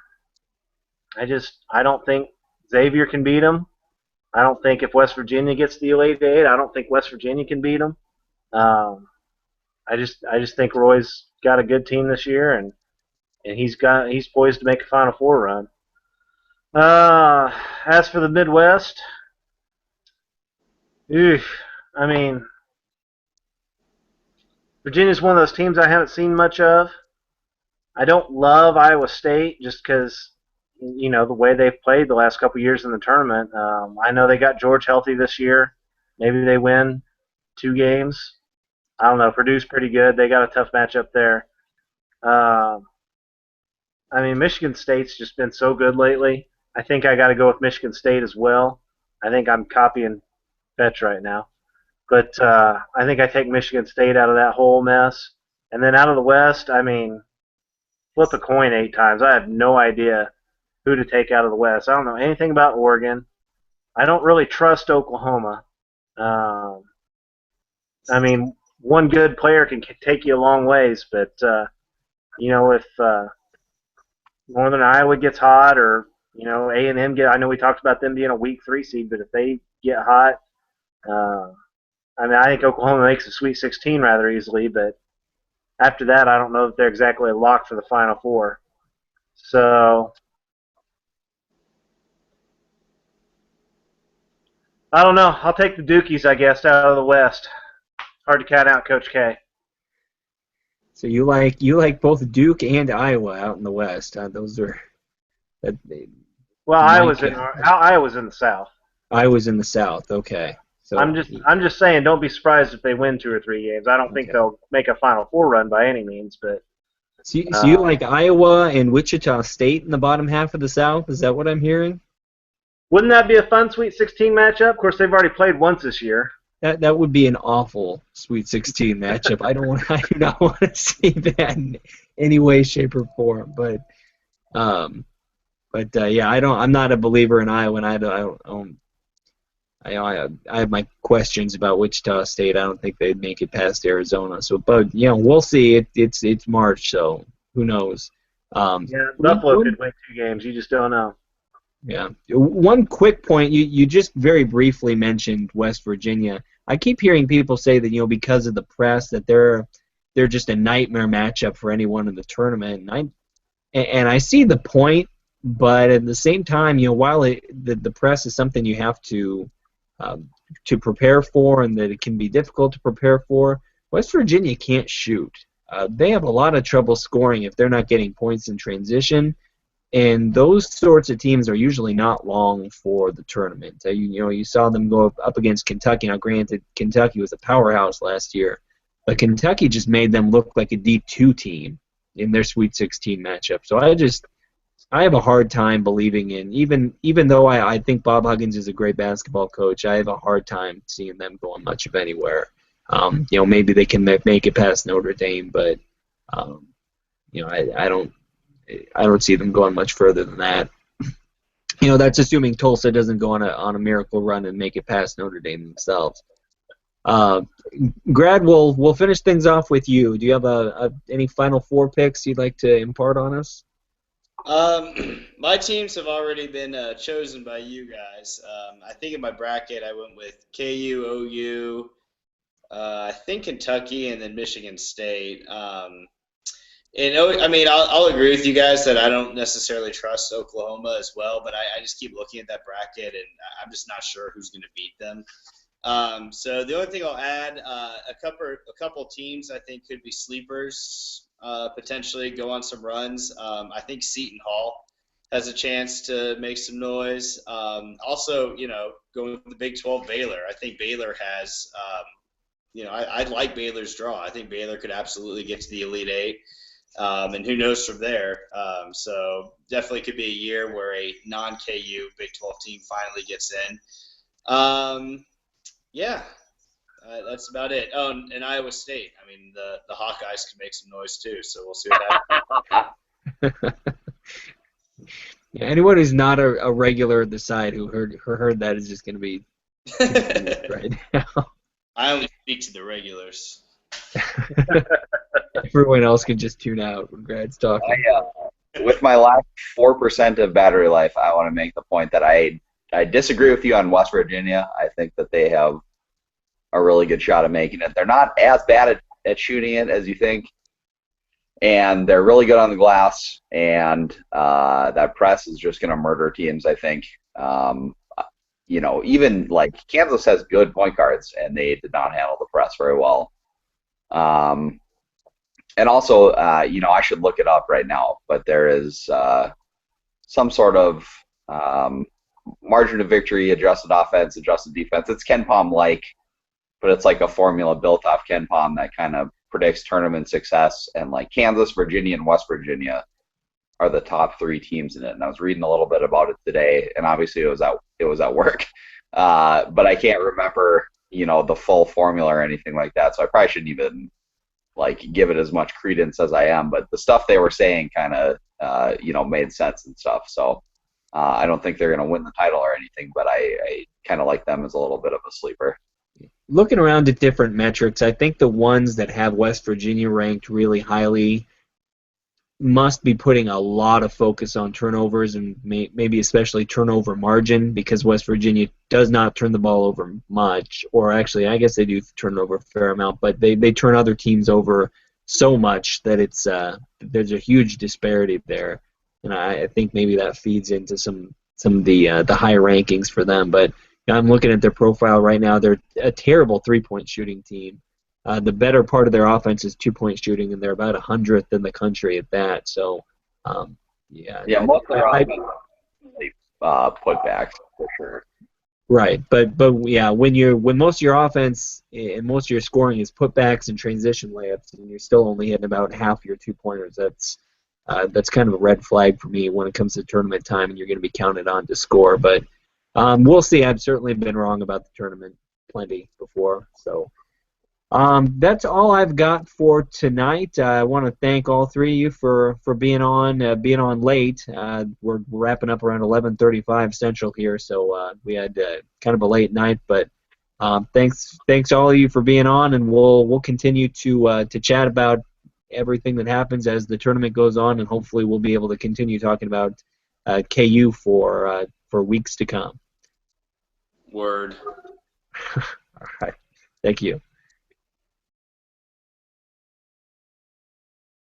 don't think Xavier can beat them. I don't think if West Virginia gets the Elite Eight, I don't think West Virginia can beat them. I just think Roy's got a good team this year, and he's poised to make a Final Four run. As for the Midwest, I mean, Virginia's one of those teams I haven't seen much of. I don't love Iowa State just because, the way they've played the last couple years in the tournament. I know they got George healthy this year. Maybe they win 2 games. I don't know. Purdue's pretty good. They got a tough matchup there. I mean, Michigan State's just been so good lately. I think I got to go with Michigan State as well. I think I'm copying Fetch right now. But I think I take Michigan State out of that whole mess. And then out of the West, I mean, flip a coin 8 times. I have no idea who to take out of the West. I don't know anything about Oregon. I don't really trust Oklahoma. I mean, one good player can take you a long ways, but, if Northern Iowa gets hot or, A&M I know we talked about them being a weak 3 seed, but if they get hot, I think Oklahoma makes the Sweet 16 rather easily, but after that, I don't know that they're exactly a lock for the Final Four. So, I don't know. I'll take the Dukies, I guess, out of the West. Hard to count out Coach K. So you like both Duke and Iowa out in the West. Those are well, Iowa's in the South. Iowa's in the South. Okay. So I'm just saying, don't be surprised if they win 2 or 3 games. I don't think they'll make a Final Four run by any means, but. So you like Iowa and Wichita State in the bottom half of the South? Is that what I'm hearing? Wouldn't that be a fun Sweet 16 matchup? Of course, they've already played once this year. That would be an awful Sweet 16 matchup. I do not want to see that in any way, shape, or form. But yeah, I'm not a believer in Iowa, and I have my questions about Wichita State. I don't think they'd make it past Arizona. So, but we'll see. It's March, so who knows? Buffalo could win 2 games. You just don't know. Yeah. One quick point. You just very briefly mentioned West Virginia. I keep hearing people say that because of the press that they're just a nightmare matchup for anyone in the tournament. And I see the point, but at the same time, while the press is something you have to prepare for, and that it can be difficult to prepare for, West Virginia can't shoot. They have a lot of trouble scoring if they're not getting points in transition. And those sorts of teams are usually not long for the tournament. You saw them go up against Kentucky. Now, granted, Kentucky was a powerhouse last year, but Kentucky just made them look like a D2 team in their Sweet 16 matchup. So I have a hard time believing in, even though I think Bob Huggins is a great basketball coach, I have a hard time seeing them going much of anywhere maybe they can make it past Notre Dame, but I don't see them going much further than that. That's assuming Tulsa doesn't go on a miracle run and make it past Notre Dame themselves. Grad, we'll finish things off with you. Do you have any Final Four picks you'd like to impart on us? My teams have already been chosen by you guys. I think in my bracket I went with KU, OU, I think Kentucky, and then Michigan State. I'll agree with you guys that I don't necessarily trust Oklahoma as well, but I just keep looking at that bracket, and I'm just not sure who's going to beat them. So the only thing I'll add, a couple teams I think could be sleepers, potentially go on some runs. I think Seton Hall has a chance to make some noise. Also, going with the Big 12 Baylor. I think Baylor has, I like Baylor's draw. I think Baylor could absolutely get to the Elite Eight. And who knows from there. So definitely could be a year where a non-KU Big 12 team finally gets in. That's about it. Oh, and Iowa State. I mean, the Hawkeyes can make some noise too, so we'll see what happens. Yeah, anyone who's not a regular at the side who heard that is just going to be right now. I only speak to the regulars. Everyone else can just tune out when Grad's talking. With my last 4% of battery life, I want to make the point that I disagree with you on West Virginia. I think that they have a really good shot of making it. They're not as bad at shooting it as you think, and they're really good on the glass, and that press is just going to murder teams, I think. Even like Kansas has good point guards, and they did not handle the press very well. And also, I should look it up right now, but there is some sort of margin of victory, adjusted offense, adjusted defense. It's Ken Palm-like, but it's like a formula built off Ken Palm that kind of predicts tournament success. And like Kansas, Virginia, and West Virginia are the top 3 teams in it. And I was reading a little bit about it today, and obviously it was at work, but I can't remember the full formula or anything like that. So I probably shouldn't even give it as much credence as I am. But the stuff they were saying kind of made sense and stuff. So I don't think they're going to win the title or anything, but I kind of like them as a little bit of a sleeper. Looking around at different metrics, I think the ones that have West Virginia ranked really highly must be putting a lot of focus on turnovers and maybe especially turnover margin, because West Virginia does not turn the ball over much, or actually I guess they do turn it over a fair amount, but they turn other teams over so much that it's there's a huge disparity there, and I think maybe that feeds into some of the high rankings for them. But I'm looking at their profile right now. They're a terrible 3-point shooting team. The better part of their offense is 2-point shooting, and they're about 100th in the country at that. So, Yeah, most of their offense putbacks for sure. Right, but yeah, when most of your offense and most of your scoring is putbacks and transition layups, and you're still only hitting about half your 2-pointers, that's kind of a red flag for me when it comes to tournament time, and you're going to be counted on to score. But we'll see. I've certainly been wrong about the tournament plenty before. So that's all I've got for tonight. I want to thank all 3 of you for being on late. We're wrapping up around 11:35 Central here, so we had kind of a late night. But thanks all of you for being on, and we'll continue to chat about everything that happens as the tournament goes on, and hopefully we'll be able to continue talking about KU for weeks to come. Word. All right. Thank you.